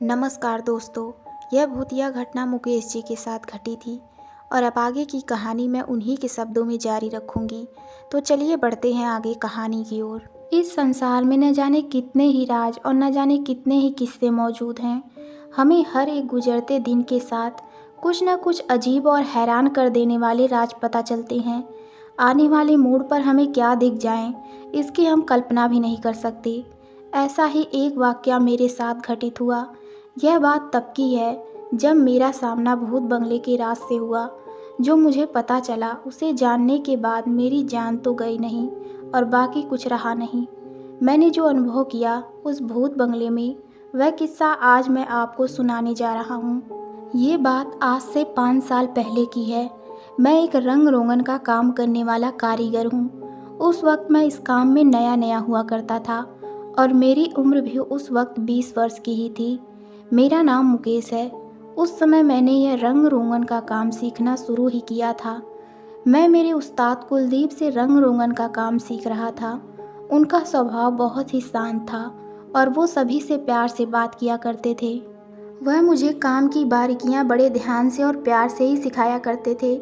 नमस्कार दोस्तों। यह भूतिया घटना मुकेश जी के साथ घटी थी और अब आगे की कहानी मैं उन्हीं के शब्दों में जारी रखूंगी। तो चलिए बढ़ते हैं आगे कहानी की ओर। इस संसार में न जाने कितने ही राज और न जाने कितने ही किस्से मौजूद हैं। हमें हर एक गुजरते दिन के साथ कुछ न कुछ अजीब और हैरान कर देने वाले राज पता चलते हैं। आने वाले मोड़ पर हमें क्या दिख जाए इसकी हम कल्पना भी नहीं कर सकते। ऐसा ही एक वाकया मेरे साथ घटित हुआ। यह बात तब की है जब मेरा सामना भूत बंगले के राज से हुआ। जो मुझे पता चला उसे जानने के बाद मेरी जान तो गई नहीं और बाकी कुछ रहा नहीं। मैंने जो अनुभव किया उस भूत बंगले में, वह किस्सा आज मैं आपको सुनाने जा रहा हूँ। ये बात आज से 5 साल पहले की है। मैं एक रंग रोगन का काम करने वाला कारीगर हूँ। उस वक्त मैं इस काम में नया नया हुआ करता था और मेरी उम्र भी उस वक्त 20 वर्ष की ही थी। मेरा नाम मुकेश है। उस समय मैंने यह रंग रोगन का काम सीखना शुरू ही किया था। मैं मेरे उस्ताद कुलदीप से रंग रोगन का काम सीख रहा था। उनका स्वभाव बहुत ही शांत था और वो सभी से प्यार से बात किया करते थे। वह मुझे काम की बारीकियां बड़े ध्यान से और प्यार से ही सिखाया करते थे।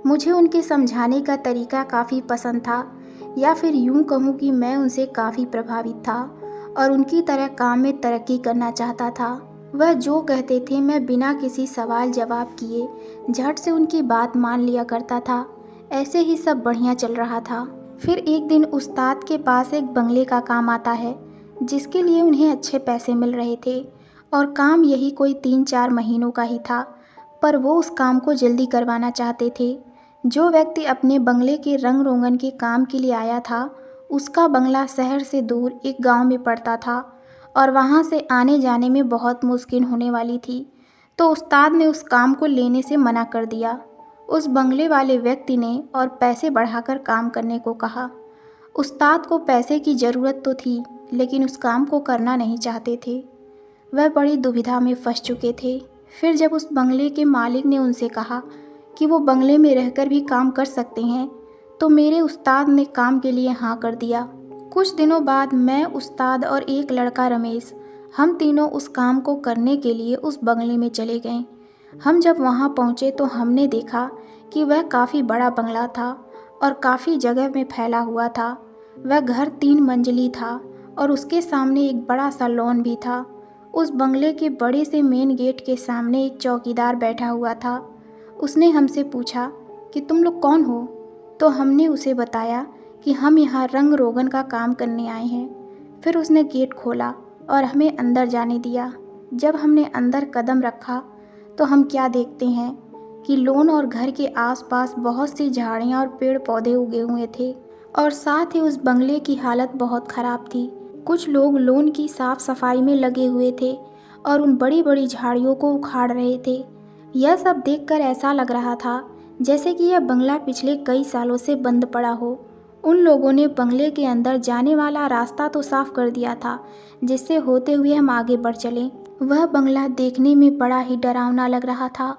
मुझे उनके समझाने का तरीका काफ़ी पसंद था, या फिर यूं कहूँ कि मैं उनसे काफ़ी प्रभावित था और उनकी तरह काम में तरक्की करना चाहता था। वह जो कहते थे मैं बिना किसी सवाल जवाब किए झट से उनकी बात मान लिया करता था। ऐसे ही सब बढ़िया चल रहा था। फिर एक दिन उस्ताद के पास एक बंगले का काम आता है जिसके लिए उन्हें अच्छे पैसे मिल रहे थे और काम यही कोई 3-4 महीनों का ही था, पर वो उस काम को जल्दी करवाना चाहते थे। जो व्यक्ति अपने बंगले के रंग रोगन के काम के लिए आया था उसका बंगला शहर से दूर एक गांव में पड़ता था और वहां से आने जाने में बहुत मुश्किल होने वाली थी। तो उस्ताद ने उस काम को लेने से मना कर दिया। उस बंगले वाले व्यक्ति ने और पैसे बढ़ाकर काम करने को कहा। उस्ताद को पैसे की ज़रूरत तो थी लेकिन उस काम को करना नहीं चाहते थे। वह बड़ी दुविधा में फंस चुके थे। फिर जब उस बंगले के मालिक ने उनसे कहा कि वो बंगले में रहकर भी काम कर सकते हैं तो मेरे उस्ताद ने काम के लिए हाँ कर दिया। कुछ दिनों बाद मैं, उस्ताद और एक लड़का रमेश, हम तीनों उस काम को करने के लिए उस बंगले में चले गए। हम जब वहाँ पहुँचे तो हमने देखा कि वह काफ़ी बड़ा बंगला था और काफ़ी जगह में फैला हुआ था। वह घर 3 मंजिली था और उसके सामने एक बड़ा सा लॉन भी था। उस बंगले के बड़े से मेन गेट के सामने एक चौकीदार बैठा हुआ था। उसने हमसे पूछा कि तुम लोग कौन हो? तो हमने उसे बताया कि हम यहाँ रंग रोगन का काम करने आए हैं। फिर उसने गेट खोला और हमें अंदर जाने दिया। जब हमने अंदर कदम रखा तो हम क्या देखते हैं कि लॉन और घर के आसपास बहुत सी झाड़ियाँ और पेड़ पौधे उगे हुए थे और साथ ही उस बंगले की हालत बहुत ख़राब थी। कुछ लोग लॉन की साफ़ सफाई में लगे हुए थे और उन बड़ी बड़ी झाड़ियों को उखाड़ रहे थे। यह सब देखकर ऐसा लग रहा था जैसे कि यह बंगला पिछले कई सालों से बंद पड़ा हो। उन लोगों ने बंगले के अंदर जाने वाला रास्ता तो साफ कर दिया था जिससे होते हुए हम आगे बढ़ चले। वह बंगला देखने में बड़ा ही डरावना लग रहा था।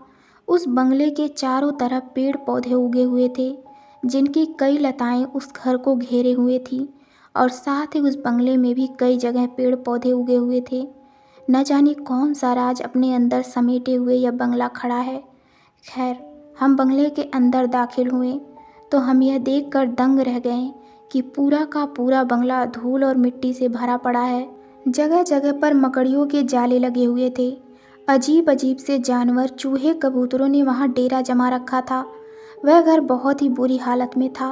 उस बंगले के चारों तरफ पेड़ पौधे उगे हुए थे जिनकी कई लताएं उस घर को घेरे हुए थी और साथ ही उस बंगले में भी कई जगह पेड़ पौधे उगे हुए थे। न जाने कौन सा राज अपने अंदर समेटे हुए यह बंगला खड़ा है। खैर, हम बंगले के अंदर दाखिल हुए तो हम यह देखकर दंग रह गए कि पूरा का पूरा बंगला धूल और मिट्टी से भरा पड़ा है। जगह जगह पर मकड़ियों के जाले लगे हुए थे। अजीब अजीब से जानवर, चूहे, कबूतरों ने वहाँ डेरा जमा रखा था। वह घर बहुत ही बुरी हालत में था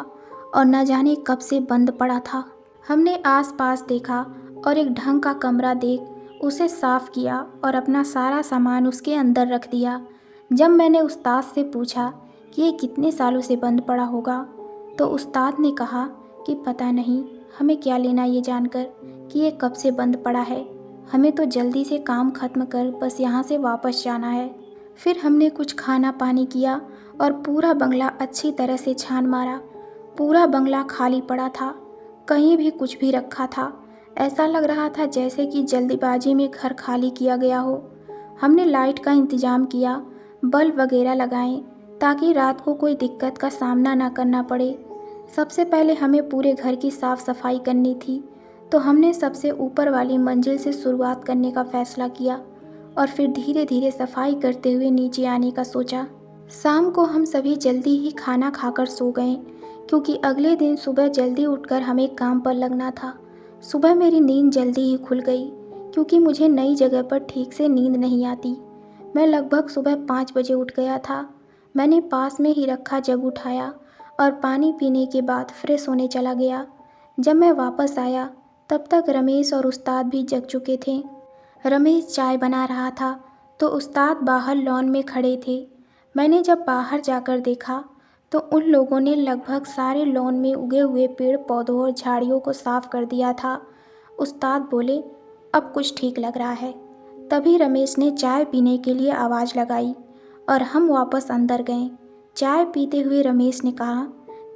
और न जाने कब से बंद पड़ा था। हमने आसपास देखा और एक ढंग का कमरा देख उसे साफ किया और अपना सारा सामान उसके अंदर रख दिया। जब मैंने उस्ताद से पूछा कि ये कितने सालों से बंद पड़ा होगा तो उस्ताद ने कहा कि पता नहीं, हमें क्या लेना ये जानकर कि ये कब से बंद पड़ा है। हमें तो जल्दी से काम ख़त्म कर बस यहाँ से वापस जाना है। फिर हमने कुछ खाना पानी किया और पूरा बंगला अच्छी तरह से छान मारा। पूरा बंगला खाली पड़ा था, कहीं भी कुछ भी रखा था। ऐसा लग रहा था जैसे कि जल्दीबाजी में घर खाली किया गया हो। हमने लाइट का इंतज़ाम किया, बल्ब वगैरह लगाएं ताकि रात को कोई दिक्कत का सामना ना करना पड़े। सबसे पहले हमें पूरे घर की साफ़ सफाई करनी थी तो हमने सबसे ऊपर वाली मंजिल से शुरुआत करने का फ़ैसला किया और फिर धीरे धीरे सफाई करते हुए नीचे आने का सोचा। शाम को हम सभी जल्दी ही खाना खाकर सो गए, क्योंकि अगले दिन सुबह जल्दी उठकर हमें काम पर लगना था। सुबह मेरी नींद जल्दी ही खुल गई, क्योंकि मुझे नई जगह पर ठीक से नींद नहीं आती। मैं लगभग सुबह 5 बजे उठ गया था। मैंने पास में ही रखा जग उठाया और पानी पीने के बाद फ्रेश होने चला गया। जब मैं वापस आया तब तक रमेश और उस्ताद भी जग चुके थे। रमेश चाय बना रहा था तो उस्ताद बाहर लॉन में खड़े थे। मैंने जब बाहर जाकर देखा तो उन लोगों ने लगभग सारे लॉन में उगे हुए पेड़ पौधों और झाड़ियों को साफ कर दिया था। उस्ताद बोले, अब कुछ ठीक लग रहा है। तभी रमेश ने चाय पीने के लिए आवाज़ लगाई और हम वापस अंदर गए। चाय पीते हुए रमेश ने कहा,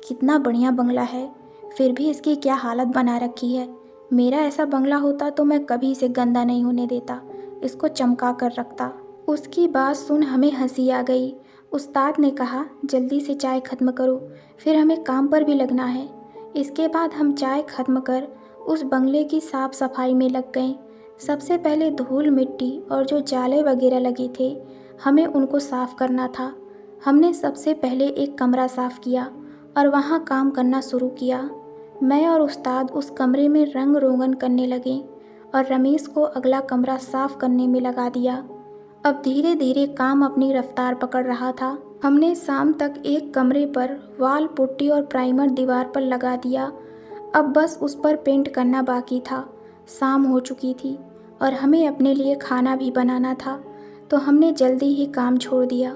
कितना बढ़िया बंगला है, फिर भी इसकी क्या हालत बना रखी है। मेरा ऐसा बंगला होता तो मैं कभी इसे गंदा नहीं होने देता, इसको चमका कर रखता। उसकी बात सुन हमें हंसी आ गई। उस्ताद ने कहा, जल्दी से चाय ख़त्म करो, फिर हमें काम पर भी लगना है। इसके बाद हम चाय ख़त्म कर उस बंगले की साफ़ सफाई में लग गए। सबसे पहले धूल मिट्टी और जो जाले वगैरह लगे थे, हमें उनको साफ़ करना था। हमने सबसे पहले एक कमरा साफ़ किया और वहाँ काम करना शुरू किया। मैं और उस्ताद उस कमरे में रंग रोगन करने लगे और रमेश को अगला कमरा साफ़ करने में लगा दिया। अब धीरे धीरे काम अपनी रफ्तार पकड़ रहा था। हमने शाम तक एक कमरे पर वाल पुट्टी और प्राइमर दीवार पर लगा दिया। अब बस उस पर पेंट करना बाकी था। शाम हो चुकी थी और हमें अपने लिए खाना भी बनाना था, तो हमने जल्दी ही काम छोड़ दिया।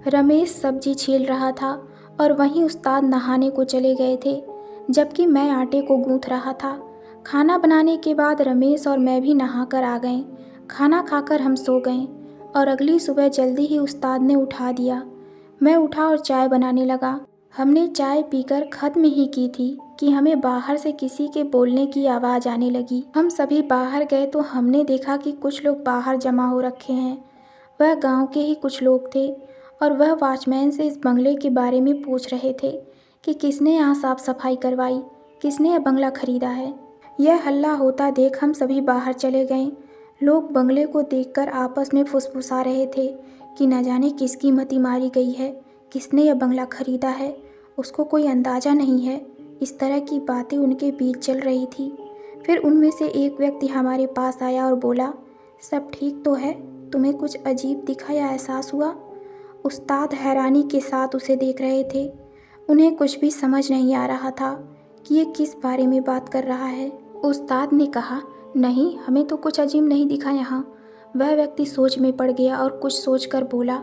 रमेश सब्जी छील रहा था और वहीं उस्ताद नहाने को चले गए थे, जबकि मैं आटे को गूंथ रहा था। खाना बनाने के बाद रमेश और मैं भी नहाकर आ गए। खाना खाकर हम सो गए और अगली सुबह जल्दी ही उस्ताद ने उठा दिया। मैं उठा और चाय बनाने लगा। हमने चाय पीकर ख़त्म ही की थी कि हमें बाहर से किसी के बोलने की आवाज़ आने लगी। हम सभी बाहर गए तो हमने देखा कि कुछ लोग बाहर जमा हो रखे हैं। वह गांव के ही कुछ लोग थे और वह वॉचमैन से इस बंगले के बारे में पूछ रहे थे कि किसने यहाँ साफ़ सफाई करवाई, किसने यह बंगला खरीदा है। यह हल्ला होता देख हम सभी बाहर चले गए। लोग बंगले को देखकर आपस में फुसफुसा रहे थे कि न जाने किसकी मति मारी गई है, किसने यह बंगला खरीदा है, उसको कोई अंदाज़ा नहीं है। इस तरह की बातें उनके बीच चल रही थी। फिर उनमें से एक व्यक्ति हमारे पास आया और बोला, सब ठीक तो है, तुम्हें कुछ अजीब दिखा या एहसास हुआ? उस्ताद हैरानी के साथ उसे देख रहे थे। उन्हें कुछ भी समझ नहीं आ रहा था कि ये किस बारे में बात कर रहा है। उस्ताद ने कहा, नहीं, हमें तो कुछ अजीब नहीं दिखा यहाँ। वह व्यक्ति सोच में पड़ गया और कुछ सोचकर बोला,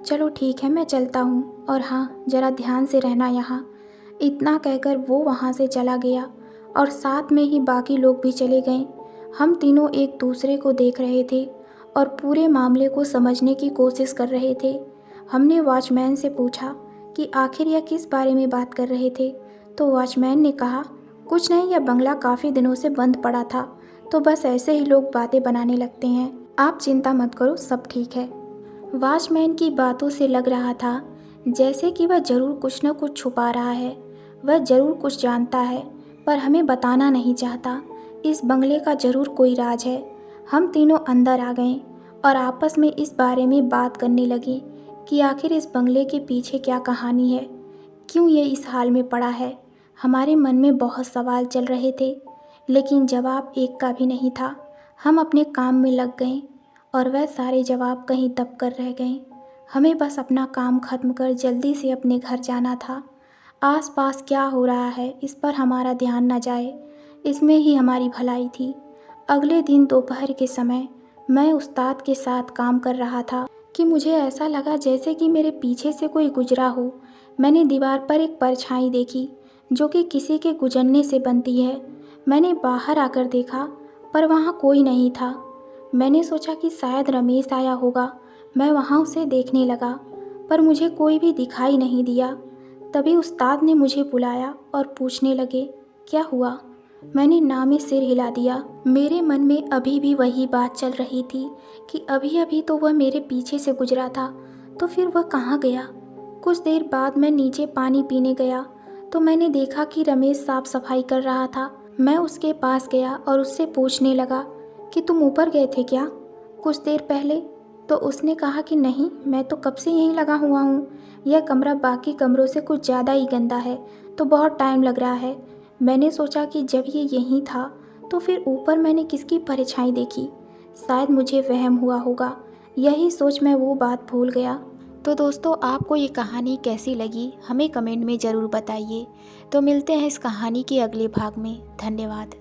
चलो ठीक है, मैं चलता हूँ, और हाँ, ज़रा ध्यान से रहना यहाँ। इतना कहकर वो वहाँ से चला गया और साथ में ही बाकी लोग भी चले गए। हम तीनों एक दूसरे को देख रहे थे और पूरे मामले को समझने की कोशिश कर रहे थे। हमने वॉचमैन से पूछा कि आखिर यह किस बारे में बात कर रहे थे, तो वॉचमैन ने कहा, कुछ नहीं, यह बंगला काफ़ी दिनों से बंद पड़ा था, तो बस ऐसे ही लोग बातें बनाने लगते हैं। आप चिंता मत करो, सब ठीक है। वॉचमैन की बातों से लग रहा था जैसे कि वह ज़रूर कुछ न कुछ छुपा रहा है। वह ज़रूर कुछ जानता है पर हमें बताना नहीं चाहता। इस बंगले का ज़रूर कोई राज है। हम तीनों अंदर आ गए और आपस में इस बारे में बात करने लगे कि आखिर इस बंगले के पीछे क्या कहानी है, क्यों ये इस हाल में पड़ा है। हमारे मन में बहुत सवाल चल रहे थे, लेकिन जवाब एक का भी नहीं था। हम अपने काम में लग गए और वह सारे जवाब कहीं दब कर रह गए। हमें बस अपना काम ख़त्म कर जल्दी से अपने घर जाना था। आसपास क्या हो रहा है इस पर हमारा ध्यान न जाए, इसमें ही हमारी भलाई थी। अगले दिन दोपहर के समय मैं उस्ताद के साथ काम कर रहा था कि मुझे ऐसा लगा जैसे कि मेरे पीछे से कोई गुजरा हो। मैंने दीवार पर एक परछाई देखी जो कि किसी के गुजरने से बनती है। मैंने बाहर आकर देखा पर वहाँ कोई नहीं था। मैंने सोचा कि शायद रमेश आया होगा। मैं वहाँ उसे देखने लगा पर मुझे कोई भी दिखाई नहीं दिया। तभी उस्ताद ने मुझे बुलाया और पूछने लगे, क्या हुआ? मैंने ना में सिर हिला दिया। मेरे मन में अभी भी वही बात चल रही थी कि अभी अभी तो वह मेरे पीछे से गुजरा था, तो फिर वह कहाँ गया? कुछ देर बाद मैं नीचे पानी पीने गया तो मैंने देखा कि रमेश साफ सफाई कर रहा था। मैं उसके पास गया और उससे पूछने लगा कि तुम ऊपर गए थे क्या कुछ देर पहले? तो उसने कहा कि नहीं, मैं तो कब से यहीं लगा हुआ हूँ। यह कमरा बाकी कमरों से कुछ ज़्यादा ही गंदा है, तो बहुत टाइम लग रहा है। मैंने सोचा कि जब ये यहीं था तो फिर ऊपर मैंने किसकी परछाई देखी, शायद मुझे वहम हुआ होगा। यही सोच मैं वो बात भूल गया। तो दोस्तों, आपको ये कहानी कैसी लगी हमें कमेंट में ज़रूर बताइए। तो मिलते हैं इस कहानी के अगले भाग में। धन्यवाद।